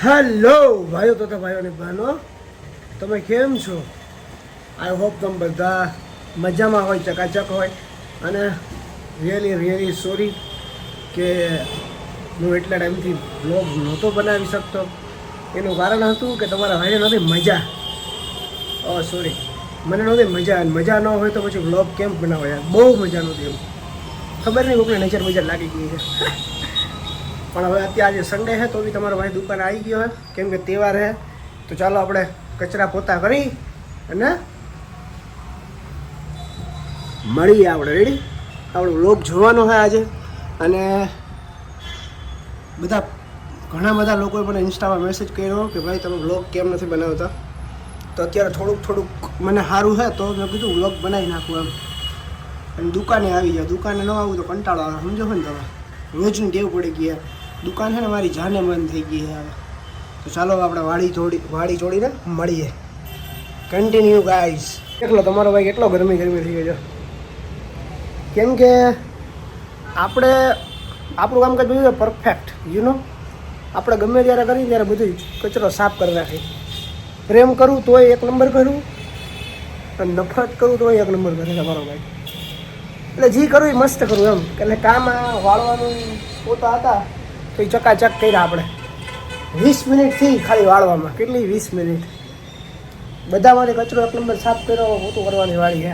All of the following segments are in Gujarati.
હેલો ભાઈઓ તથા ભાઈઓ અને બહેનો, તમે કેમ છો? આઈ હોપ તમે બધા મજામાં હોય, ચકાચક હોય. અને રિયલી સોરી કે હું એટલા ટાઈમથી બ્લોગ નહોતો બનાવી શકતો. એનું કારણ હતું કે તમારા ભાઈને નહોતી મજા. સોરી, મને નહોતી મજા. અને મજા ન હોય તો પછી બ્લોગ કેમ બનાવો યાર? બહુ મજા નહોતી. એવું ખબર નહીં કોઈને નજર બજર લાગી ગઈ છે. પણ હવે અત્યારે આજે સન્ડે છે તો બી તમારો ભાઈ દુકાને આવી ગયો છે, કેમ કે તહેવાર છે. તો ચાલો આપણે કચરા પોતા કરી અને મળીએ. આપણે રેડી? આપણો વ્લોગ જોવાનો છે આજે. અને ઘણા બધા લોકોએ મને ઇન્સ્ટામાં મેસેજ કર્યો કે ભાઈ તમે વ્લોગ કેમ નથી બનાવતા. તો અત્યારે થોડુંક મને સારું છે તો મેં કીધું વ્લોગ બનાવી નાખું એમ. અને દુકાને આવી જાઓ. દુકાને ન આવું તો કંટાળો આવે, સમજો છો ને તમે? રોજની ટેવ પડી ગઈ. દુકાન છે ને મારી જાને મન થઈ ગઈ છે. તો ચાલો આપણે વાડી છોડીને મળીએ. Continue guys. એટલો તમારો ભાઈ કેટલો ગરમી થઈ ગયો છે, કેમ કે આપણે આપણું કામકાજ બધું છે પરફેક્ટ. આપણે ગમે ત્યારે કરીએ ત્યારે બધું કચરો સાફ કરી નાખીએ. પ્રેમ કરું તોય એક નંબર કરું, અને નફરત કરું તોય એક નંબર કરે તમારો ભાઈ. એટલે જે કરું એ મસ્ત કરું એમ. એટલે કામ વાળવાનું પોતા હતા તો એ ચકાચક કર્યા આપણે. 20 મિનિટથી ખાલી વાળવામાં. કેટલી? 20 મિનિટ. બધામાંથી કચરો એક નંબર સાફ કર્યો. પોતું કરવાની વાળી છે.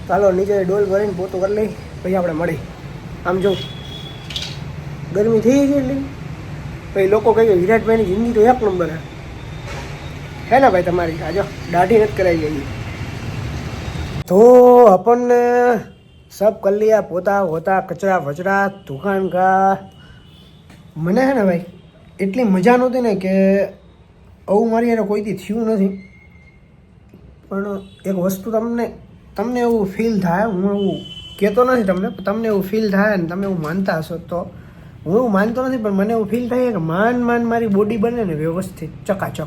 ચાલો નીચે ડોલ ભરીને પોતું કરી લઈ, પછી આપણે મળી. આમ જો ગરમી થઈ ગઈ એટલી. પછી લોકો કહે કે વિરાટભાઈની જિંદગી તો એક નંબર હે ને ભાઈ તમારી? આજો દાઢી નથી કરાવી ગઈ તો આપણને સબ કરી लिया. પોતા હોતા કચરા વચરા દુકાન કા. મને છે ને ભાઈ એટલી મજા નહોતી ને કે આવું મારી યાર કોઈથી થયું નથી. પણ એક વસ્તુ તમને એવું ફીલ થાય, હું એવું કહેતો નથી તમને એવું ફીલ થાય ને તમે એવું માનતા હશો તો. હું એવું માનતો નથી પણ મને એવું ફીલ થાય કે માન મારી બોડી બને ને વ્યવસ્થિત ચકાચક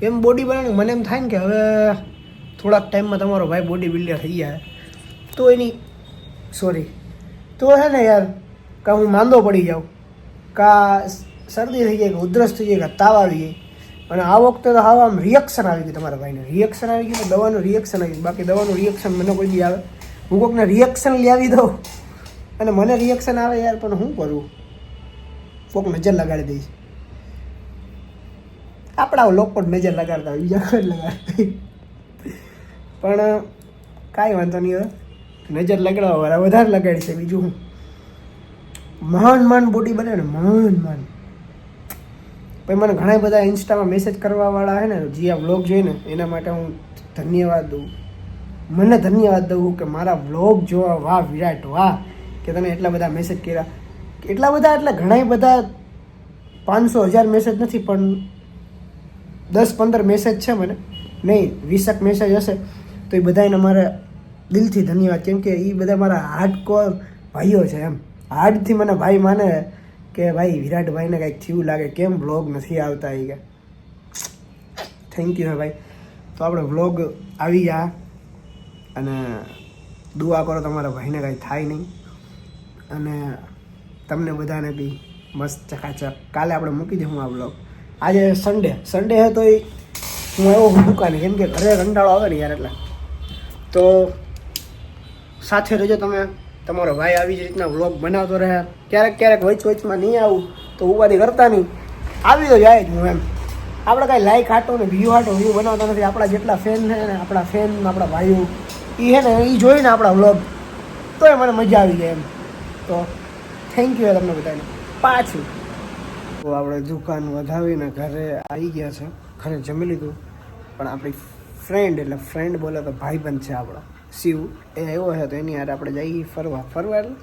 એમ બોડી બને. મને એમ થાય ને કે હવે થોડાક ટાઈમમાં તમારો ભાઈ બોડી બિલ્ડર થઈ જાય તો તો હે ને યાર, કાં હું માંદો પડી જાઉં, કાં શરદી થઈ જાય, કે ઉધરસ થઈ જાય, કે તાવ આવી જાય. અને આ વખતે તો આમ રિએક્શન આવી ગયું તમારા ભાઈને. રિએક્શન આવી ગયું, દવાનું રિએક્શન આવી ગયું. બાકી દવાનું રિએક્શન મને કોઈ દી આવે, હું કોઈકને રિએક્શન લઈ આવી દઉં અને મને રિએક્શન આવે યાર. પણ શું કરું? કોઈક નજર લગાડી દઈશ. આપણા લોકો નજર લગાડતા હોય, બીજા કોઈ લગાડતા. પણ કાંઈ વાંધો નહીં. હવે નજર લગાડવા વાળા વધારે લગાડી છે. બીજું હું મહાન બોડી બને ને મહાન. પછી મને ઘણા બધા ઇન્સ્ટામાં મેસેજ કરવાવાળા છે ને, જે આ વ્લોગ જોઈને એના માટે હું ધન્યવાદ દઉં. મને ધન્યવાદ દઉં કે મારા વ્લોગ જોવા. વાહ વિરાટ વાહ, કે તને એટલા બધા મેસેજ કર્યા. એટલા બધા એટલે ઘણા બધા 500,000 મેસેજ નથી, પણ 10-15 મેસેજ છે મને. નહીં 20 મેસેજ હશે. તો એ બધાને મારે દિલથી ધન્યવાદ. કેમ કે એ બધા મારા હાર્ડકોર ભાઈઓ છે એમ. હાર્ડથી મને ભાઈ માને કે ભાઈ વિરાટભાઈને કાંઈક થયું લાગે, કેમ વ્લોગ નથી આવતા. એ કે થેન્ક યુ હે ભાઈ. તો આપણે વ્લોગ આવી ગયા અને દુઆ કરો તમારા ભાઈને કાંઈ થાય નહીં. અને તમને બધાને બી મસ્ત ચકાચક. કાલે આપણે મૂકી દઉં આ વ્લોગ. આજે સન્ડે છે તો હું આવ્યો હું દુકાને, કેમ કે ઘરે કંટાળો આવે ને યાર. એટલે તો સાથે રહેજો તમે. તમારો ભાઈ આવી જ રીતના વ્લોગ બનાવતો રહે. ક્યારેક વચમાં નહીં આવું તો ઉપાધિ કરતા નહીં, આવી તો જાય જ હું એમ. આપણે કાંઈ લાઈક હાટો ને વ્યૂ બનાવતા નથી. આપણા જેટલા ફેન છે ને, આપણા ભાઈઓ એ છે ને, એ જોઈને આપણા વ્લોગ તોય મને મજા આવી જાય એમ. તો થેન્ક યુ તમને બધાને પાછું. તો આપણે દુકાન વધાવીને ઘરે આવી ગયા છે. ઘરે જમી લીધું. પણ આપણી ફ્રેન્ડ બોલે તો ભાઈબંધ છે આપણો શિવ, એ આવ્યો છે. તો એની યાર આપણે જઈએ ફરવા એટલે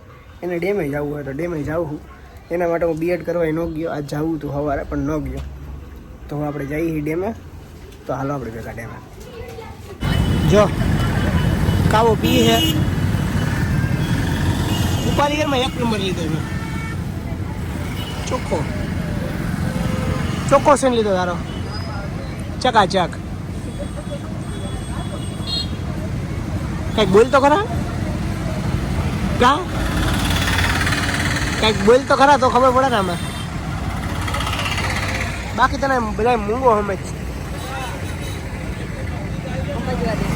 એને ડેમે જવું હોય તો ડેમે જાઉં. એના માટે હું બીએડ કરવા ન ગયો. આજ જવું હતું સવારે પણ ન ગયો. તો આપણે જઈએ ડેમે. તો હાલો આપણે ભેગા ડેમે. જો કાવો પી છે ઉપાડી ઘરમાં 1 નંબર લીધો મેં. ચોખ્ખો સેન લીધો તારો ચકાચક. કંઈક બોલ તો ખરા, કંઈક બોલ તો ખરા તો ખબર પડે ને આમાં. બાકી તને બધા મૂંગો સમજ છે. સમજવા દે.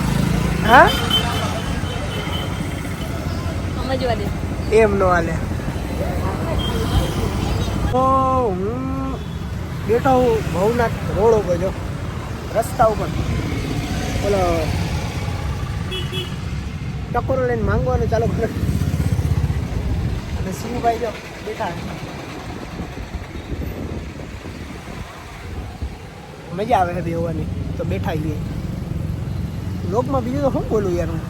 હા સમજવા દે. એમ નો હાલે. તો હું બેઠો હું ભવનાથ રોડ ઉપર જો રસ્તા ઉપર ઓલો ટકોરો લઈને માંગવાનું ચાલુ કરે અને શિવભાઈ જો બેઠા મજા આવે છે બેહવાની તો બેઠા છીએ. લોકમાં બીજું તો શું બોલું યાર હું.